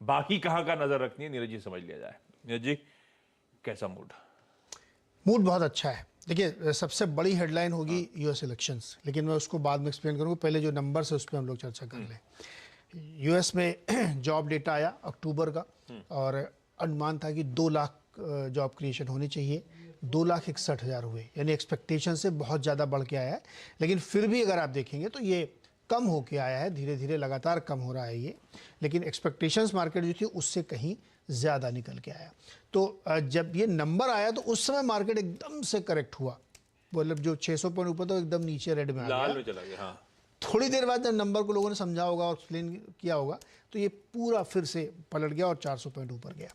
बाकी कहाँ का नजर रखनी है, नीरज जी समझ लिया जाए। नीरज जी, कैसा मूड? मूड बहुत अच्छा है। देखिए, सबसे बड़ी हेडलाइन होगी यूएस इलेक्शंस, लेकिन मैं उसको बाद में एक्सप्लेन करूंगा। पहले जो नंबर्स है उस पर हम लोग चर्चा कर लें। यूएस में जॉब डेटा आया अक्टूबर का, और अनुमान था कि 2 लाख जॉब क्रिएशन होनी चाहिए। 2,61,000 हुए, यानी एक्सपेक्टेशन से बहुत ज़्यादा बढ़ के आया है। लेकिन फिर भी अगर आप देखेंगे तो ये कम होके आया है, धीरे धीरे लगातार कम हो रहा है ये। लेकिन एक्सपेक्टेशंस मार्केट जो थी उससे कहीं ज़्यादा निकल के आया। तो जब ये नंबर आया तो उस समय मार्केट एकदम से करेक्ट हुआ, मतलब जो 600 पॉइंट ऊपर था एकदम नीचे रेड में आ लाल गया, में चला गया। हाँ, थोड़ी देर बाद जब नंबर को लोगों ने समझा होगा और एक्सप्लेन किया होगा तो ये पूरा फिर से पलट गया और 400 पॉइंट ऊपर गया।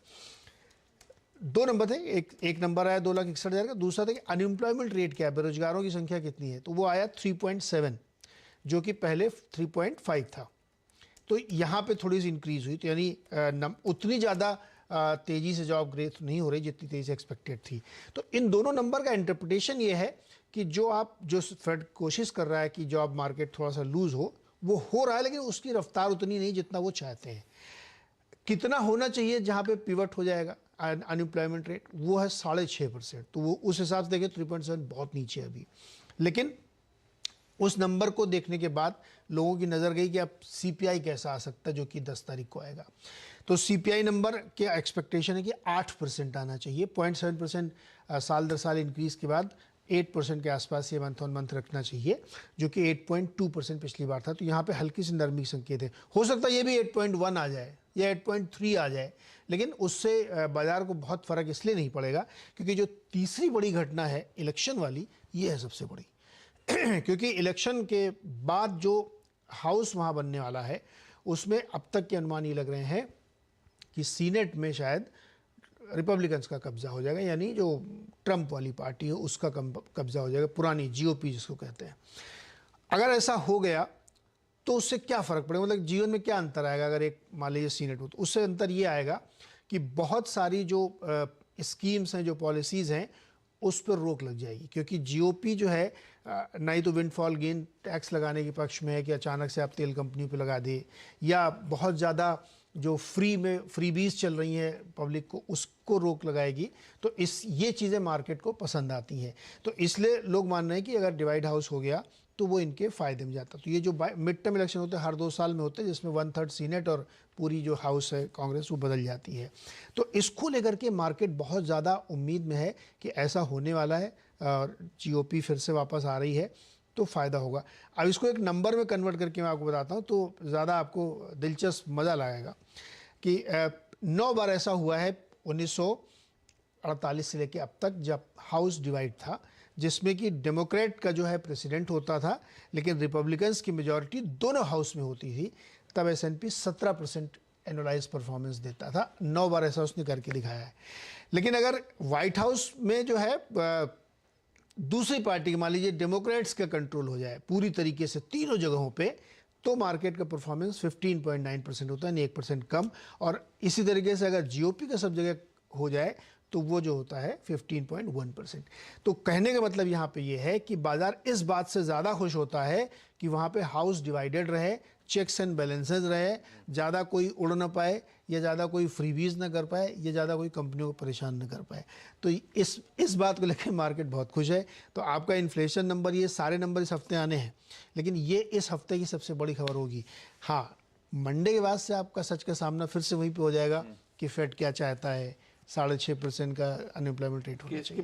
2 नंबर थे, एक नंबर आया 2,61,000 का। दूसरा था कि अनएम्प्लॉयमेंट रेट क्या है, बेरोजगारों की संख्या कितनी है, तो वो आया 3.7, जो कि पहले 3.5 था। तो यहाँ पे थोड़ी सी इंक्रीज हुई, तो यानी उतनी ज़्यादा तेज़ी से जॉब ग्रोथ नहीं हो रही जितनी तेज़ी से एक्सपेक्टेड थी। तो इन दोनों नंबर का इंटरप्रिटेशन ये है कि जो फेड कोशिश कर रहा है कि जॉब मार्केट थोड़ा सा लूज वो हो रहा है, लेकिन उसकी रफ्तार उतनी नहीं जितना वो चाहते हैं। कितना होना चाहिए जहाँ पे पिवट हो जाएगा अनएम्प्लॉयमेंट रेट, वो है 6.5%। तो वो उस हिसाब से देखें 3.7 बहुत नीचे है अभी। लेकिन उस नंबर को देखने के बाद लोगों की नज़र गई कि अब सीपीआई कैसा आ सकता है, जो कि 10 तारीख को आएगा। तो सीपीआई नंबर के एक्सपेक्टेशन है कि 8% आना चाहिए। 0.7% साल दर साल इंक्रीज के बाद 8% के आसपास ये मंथ ऑन मंथ रखना चाहिए, जो कि 8.2% पिछली बार था। तो यहाँ पे हल्की सी नरमी के संकेत है। हो सकता है ये भी 8.1 आ जाए या 8.3 आ जाए, लेकिन उससे बाजार को बहुत फर्क इसलिए नहीं पड़ेगा क्योंकि जो तीसरी बड़ी घटना है इलेक्शन वाली, ये है सबसे बड़ी। क्योंकि इलेक्शन के बाद जो हाउस वहाँ बनने वाला है उसमें अब तक के अनुमान ये लग रहे हैं कि सीनेट में शायद रिपब्लिकन्स का कब्जा हो जाएगा, यानी जो ट्रंप वाली पार्टी है उसका कब्जा हो जाएगा, पुरानी जीओपी जिसको कहते हैं। अगर ऐसा हो गया तो उससे क्या फ़र्क पड़ेगा, मतलब जीवन में क्या अंतर आएगा अगर एक मान लीजिए सीनेट हो, तो उससे अंतर ये आएगा कि बहुत सारी जो स्कीम्स हैं, जो पॉलिसीज़ हैं, उस पर रोक लग जाएगी। क्योंकि जीओपी जो है नहीं तो विंडफॉल गेन टैक्स लगाने के पक्ष में है कि अचानक से आप तेल कंपनियों पे लगा दे, या बहुत ज़्यादा जो फ्रीबीज चल रही हैं पब्लिक को, उसको रोक लगाएगी। तो ये चीज़ें मार्केट को पसंद आती हैं। तो इसलिए लोग मान रहे हैं कि अगर डिवाइड हाउस हो गया तो वो इनके फ़ायदे में जाता। तो ये जो मिड टर्म इलेक्शन होते हैं हर 2 साल में होते हैं, जिसमें 1/3 सीनेट और पूरी जो हाउस है कांग्रेस वो बदल जाती है। तो इसको लेकर के मार्केट बहुत ज़्यादा उम्मीद में है कि ऐसा होने वाला है और जीओपी फिर से वापस आ रही है तो फ़ायदा होगा। अब इसको एक नंबर में कन्वर्ट करके मैं आपको बताता हूँ तो ज़्यादा आपको दिलचस्प मज़ा लगेगा कि 9 बार ऐसा हुआ है 1948 से लेकर अब तक, जब हाउस डिवाइड था, जिसमें कि डेमोक्रेट का जो है प्रेसिडेंट होता था लेकिन रिपब्लिकन्स की मेजॉरिटी दोनों हाउस में होती थी। तब S&P 17% एनुअलाइज परफॉर्मेंस देता था। 9 बार ऐसा उसने करके दिखाया है। लेकिन अगर वाइट हाउस में जो है दूसरी पार्टी, मान लीजिए डेमोक्रेट्स का कंट्रोल हो जाए पूरी तरीके से तीनों जगहों पे, तो मार्केट का परफॉर्मेंस 15.9% होता है, यानी 1% कम। और इसी तरीके से अगर जीओपी का सब जगह हो जाए तो वो जो होता है 15.1%। तो कहने का मतलब यहाँ पे ये है कि बाजार इस बात से ज़्यादा खुश होता है कि वहाँ पे हाउस डिवाइडेड रहे, चेक्स एंड बैलेंसेज रहे, ज़्यादा कोई उड़ ना पाए, या ज़्यादा कोई फ्रीबीज ना कर पाए, या ज़्यादा कोई कंपनियों को परेशान ना कर पाए। तो इस बात को लेकर मार्केट बहुत खुश है। तो आपका इन्फ्लेशन नंबर, ये सारे नंबर इस हफ्ते आने हैं, लेकिन ये इस हफ्ते की सबसे बड़ी खबर होगी। हाँ, मंडे के बाद से आपका सच का सामना फिर से वहीं पे हो जाएगा कि फेड क्या चाहता है। 6.5% का अनएम्प्लॉयमेंट रेट होना चाहिए।